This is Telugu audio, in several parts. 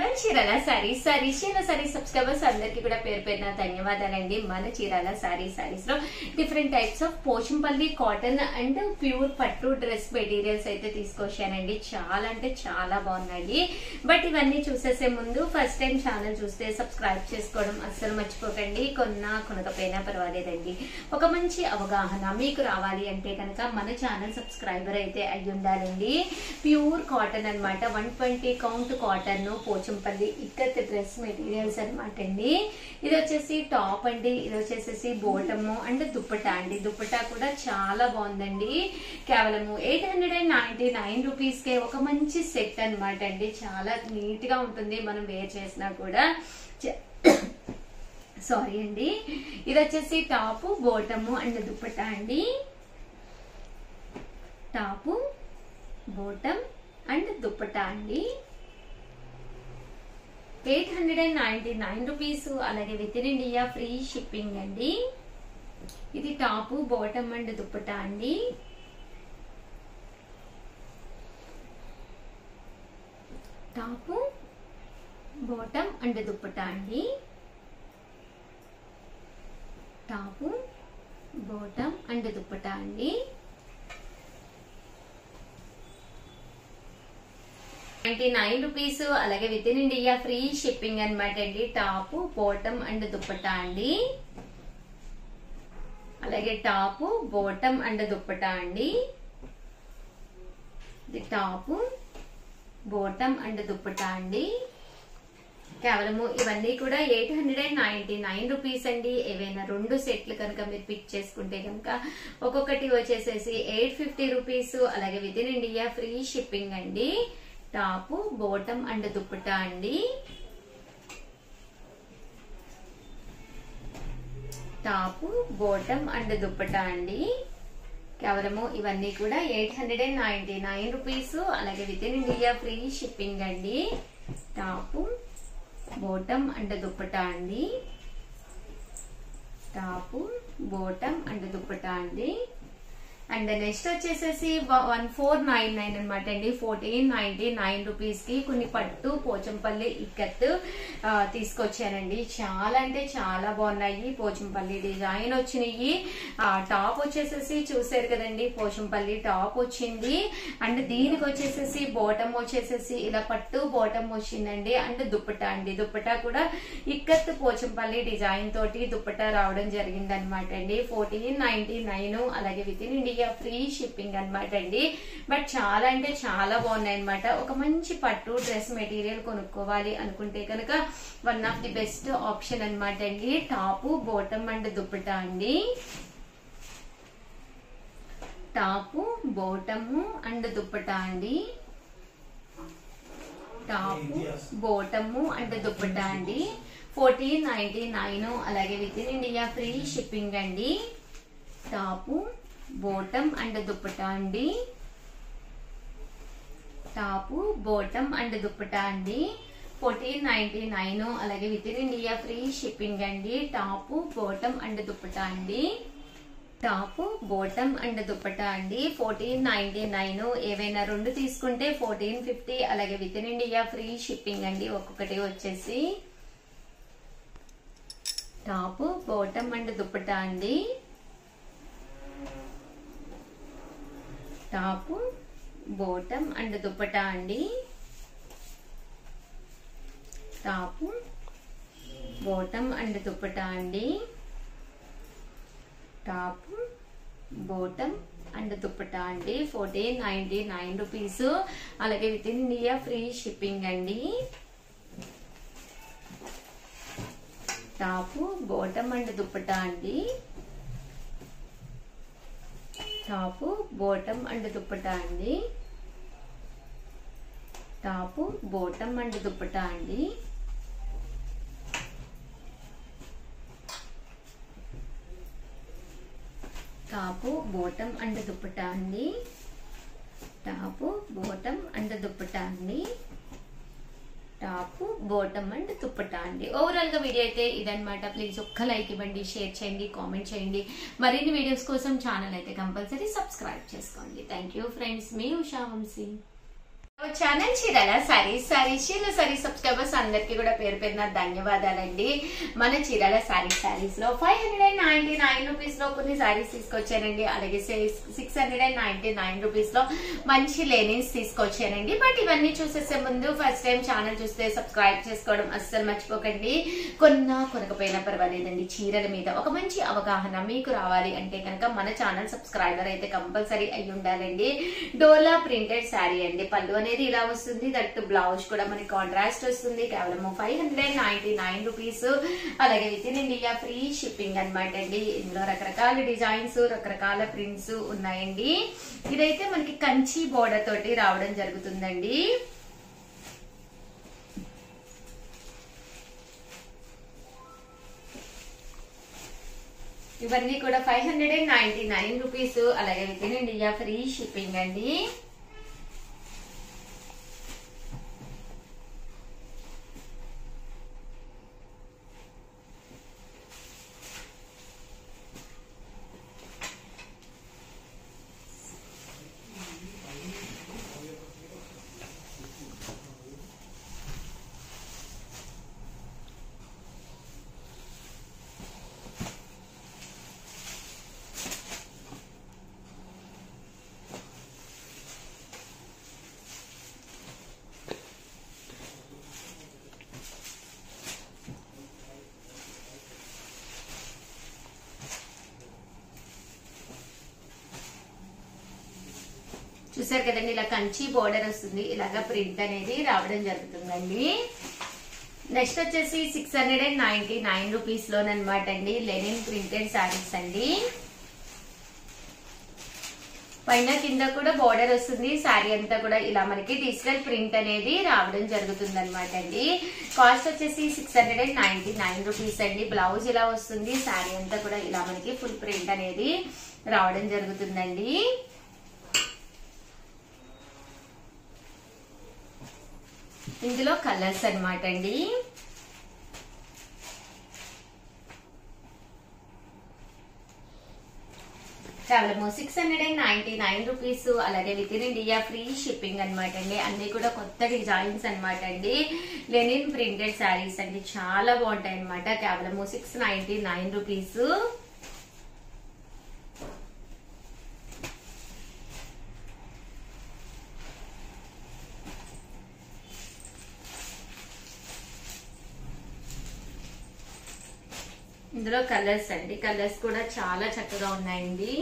మన చీరాల సారీస్ సబ్స్క్రైబర్స్ అందరికి కూడా పేరు పేరున ధన్యవాదాలండి. మన చీరాల సారీస్ లో different types of Pochampally cotton and pure పట్టు డ్రెస్ మెటీరియల్స్ అయితే తీసుకొచ్చానండి. చాలా అంటే చాలా బాగున్నాయి. బట్ ఇవన్నీ చూసేసే ముందు ఫస్ట్ టైం ఛానల్ చూస్తే సబ్స్క్రైబ్ చేసుకోవడం అస్సలు మర్చిపోకండి. కొనకపోయినా పర్వాలేదండి. ఒక మంచి అవగాహన మీకు రావాలి అంటే కనుక మన ఛానల్ సబ్స్క్రైబర్ అయితే అయ్యి ఉండాలండి. ప్యూర్ కాటన్ అనమాట, 120 count cotton Pochampally ikat dress materials అనమాట అండి. ఇది వచ్చేసి టాప్ అండి, ఇది వచ్చేసి బోటము అండ్ దుప్పటా అండి. దుప్పటా కూడా చాలా బాగుందండి. కేవలము 899 రూపీస్ కే ఒక మంచి సెట్ అనమాట అండి. చాలా నీట్ గా ఉంటుంది మనం వేర్ చేసినా కూడా. సారీ అండి. ఇది వచ్చేసి టాప్, బోటము అండ్ దుప్పటా అండి. టాపు, బోటం అండ్ దుప్పటా అండి. 899 రూపీస్. అలాగే within India free shipping అండి. ఇది టాపు, బోటం అండ్ దుప్పటా అండి. టాపు, బోటం అండ్ దుప్పటా అండి. టాపు, బోటం అండ్ దుప్పటా అండి. 99 రూపీస్. అలాగే within India free shipping అనమాట అండి. టాపు, బోటం అండ్ దుప్పటా అండి. అలాగే టాపు, బోటం అండ్ దుప్పటా అండి. ఇది టాపు, బోటం అండ్ దుప్పటా అండి. కేవలము ఇవన్నీ కూడా 899 రూపీస్ అండి. ఏవైనా 2 సెట్లు కనుక మీరు పిక్ చేసుకుంటే కనుక ఒక్కొక్కటి వచ్చేసేసి 850 రూపీస్. అలాగే within India free shipping అండి. టాపు, బోటం అండ్ దుప్పటా అండి. టాపు, బోటం అండ్ దుప్పటా అండి. కేవలము ఇవన్నీ కూడా 899 రూపీస్. అలాగే within India free shipping అండి. టాపు, బోటం అండ్ దుప్పటా అండి. టాపు, బోటం అండ్ దుప్పటా అండి. అండ్ నెక్స్ట్ వచ్చేసేసి 1499 అనమాట అండి. 1499 రూపీస్ కి కొన్ని పట్టు పోచంపల్లి ఇక్కత్ తీసుకొచ్చానండి. చాలా అంటే చాలా బాగున్నాయి. పోచంపల్లి డిజైన్ వచ్చినాయి. టాప్ వచ్చేసేసి చూసారు కదండి, పోచంపల్లి టాప్ వచ్చింది. అండ్ దీనికి వచ్చేసేసి బోటం వచ్చేసేసి ఇలా పట్టు బోటం వచ్చిందండి. అండ్ దుప్పటా అండి. దుప్పటా కూడా ఇక్కత్ పోచంపల్లి డిజైన్ తోటి దుప్పటా రావడం జరిగింది అనమాట అండి. 1499. అలాగే within India free shipping అనమాట అండి. బట్ చాలా అంటే చాలా బాగున్నాయి అనమాట. ఒక మంచి పట్టు డ్రెస్ మెటీరియల్ కొనుక్కోవాలి అనుకుంటే కనుక one of the best option అనమాట అండి. టాపు, బోటం అండ్ దుప్పటా అండి. టాపు, బోటము అండ్ దుప్పటా అండి. టాపు, బోటము అండ్ దుప్పటా అండి. 1499. అలాగే within India free shipping అండి. టాపు, బోటం అండ్ దుప్పటా అండి. టాపు, బోటం అండ్ దుప్పటా అండి. 1499. అలాగే within India free shipping అండి. టాపు, బోటం అండ్ దుప్పటా అండి. టాపు, బోటం అండ్ దుప్పటా అండి. 1499. ఏవైనా 2 తీసుకుంటే 1450. అలాగే within India free shipping అండి. ఒక్కొక్కటి వచ్చేసి టాపు, బోటం అండ్ దుప్పటా అండి. టాపు, బోటం అండ్ దుప్పటా అండి. టాపు, బోటం అండ్ దుప్పటా అండి. టాపు, బోటం అండ్ దుప్పటా అండి. 1499 రూపీస్. అలాగే within India free shipping అండి. టాపు, బోటం అండ్ దుప్పటా అండి. టాపు, బోటం అండ్ దుప్పటా అండి. టాపు, బోటం అండ్ దుప్పటా అండి. టాపు, బోటం అండ్ దుప్పటా అండి. టాపు, బోటం అండ్ దుప్పటా అండి. టాపు, బోటం అండ్ దుప్పటా అండి. ఓవరాల్ గా వీడియో అయితే ఇదన్నమాట. ప్లీజ్ ఒక్క లైక్ ఇవ్వండి, షేర్ చేయండి, కామెంట్ చేయండి. మరిన్ని వీడియోస్ కోసం ఛానల్ అయితే కంపల్సరీ సబ్స్క్రైబ్ చేసుకోండి. Thank you friends. మీ Usha Vamshi. Channel Chirala sarees saree subscribers అందరికి కూడా పేరు పేరున ధన్యవాదాలండి. మన చీరాల సారీస్ లో 599 రూపీస్ లో కొన్ని సారీస్ తీసుకొచ్చానండి. అలాగే 699 రూపీస్ లో మంచి లెనిన్స్ తీసుకొచ్చానండి. బట్ ఇవన్నీ చూసేసే ముందు ఫస్ట్ టైం ఛానల్ చూస్తే సబ్స్క్రైబ్ చేసుకోవడం అస్సలు మర్చిపోకండి. కొనకపోయినా పర్వాలేదండి, చీరల మీద ఒక మంచి అవగాహన మీకు రావాలి అంటే కనుక మన ఛానల్ సబ్స్క్రైబర్ అయితే కంపల్సరీ అయి ఉండాలండి. డోలా ప్రింటెడ్ శారీ అండి. పళ్ళు అనేది ఇలా వస్తుంది. దట్ బ్లౌజ్ కూడా మనకి కాంట్రాస్ట్ వస్తుంది. కేవలం 599 రూపీస్. అలాగే within India free shipping అనమాట అండి. ఇందులో రకరకాల డిజైన్స్, రకరకాల ప్రింట్స్ ఉన్నాయండి. ఇదైతే మనకి కంచి బోర్డర్ తోటి రావడం జరుగుతుందండి. ఇవన్నీ కూడా 599 రూపీస్. అలాగే within India free shipping అండి. చూసారు కదండి, ఇలా కంచి బోర్డర్ వస్తుంది. ఇలాగా ప్రింట్ అనేది రావడం జరుగుతుందండి. నెక్స్ట్ వచ్చేసి 699 రూపీస్ లోనమాట అండి. లెనిన్ ప్రింటెడ్ శారీస్ అండి. పైన కింద కూడా బోర్డర్ వస్తుంది. శారీ అంతా కూడా ఇలా మనకి డిజిటల్ ప్రింట్ అనేది రావడం జరుగుతుంది అనమాట అండి. కాస్ట్ వచ్చేసి 699 రూపీస్ అండి. బ్లౌజ్ ఇలా వస్తుంది. శారీ అంతా కూడా ఇలా మనకి ఫుల్ ప్రింట్ అనేది రావడం జరుగుతుందండి. ఇందులో కలర్స్ అన్నమాట అండి. కేవలం 699 రూపీస్. అలాగే within India free shipping అనమాట అండి. అన్ని కూడా కొత్త డిజైన్స్ అనమాట అండి. లెనిన్ ప్రింటెడ్ శారీస్ అండి, చాలా బాగుంటాయి అనమాట. కేవలం 699 రూపీస్. ఇందులో కలర్స్ అండి. కలర్స్ కూడా చాలా చక్కగా ఉన్నాయండి.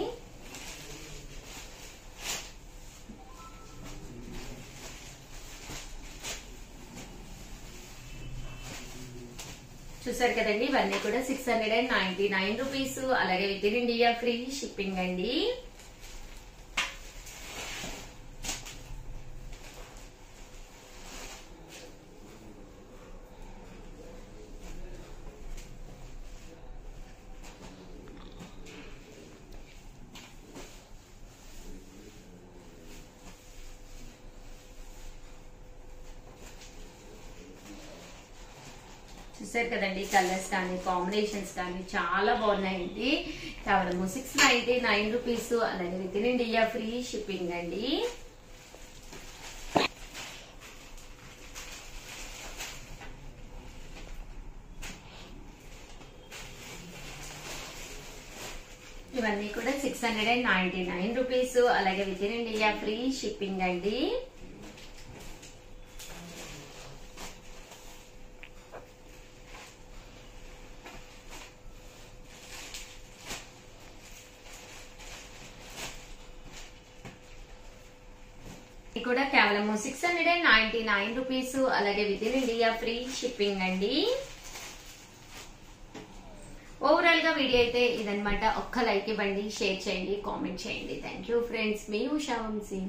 చూసారు కదండి, ఇవన్నీ కూడా 699 రూపీస్. అలాగే within India free shipping అండి. చూసారు కదండి, కలర్స్ కానీ కాంబినేషన్స్ కానీ చాలా బాగున్నాయండి. కేవలం 699 రూపీస్. అలాగే within India free shipping అండి. ఇవన్నీ కూడా 699 రూపీస్. అలాగే within India free shipping అండి. కూడా కేవలం 699 రూపీస్. అలాగే within India free shipping అండి. ఓవరాల్ గా వీడియో అయితే ఇదనమాట. ఒక్క లైక్ ఇవ్వండి, షేర్ చేయండి, కామెంట్ చేయండి. Thank you friends. మీ ఉషా వంశీ.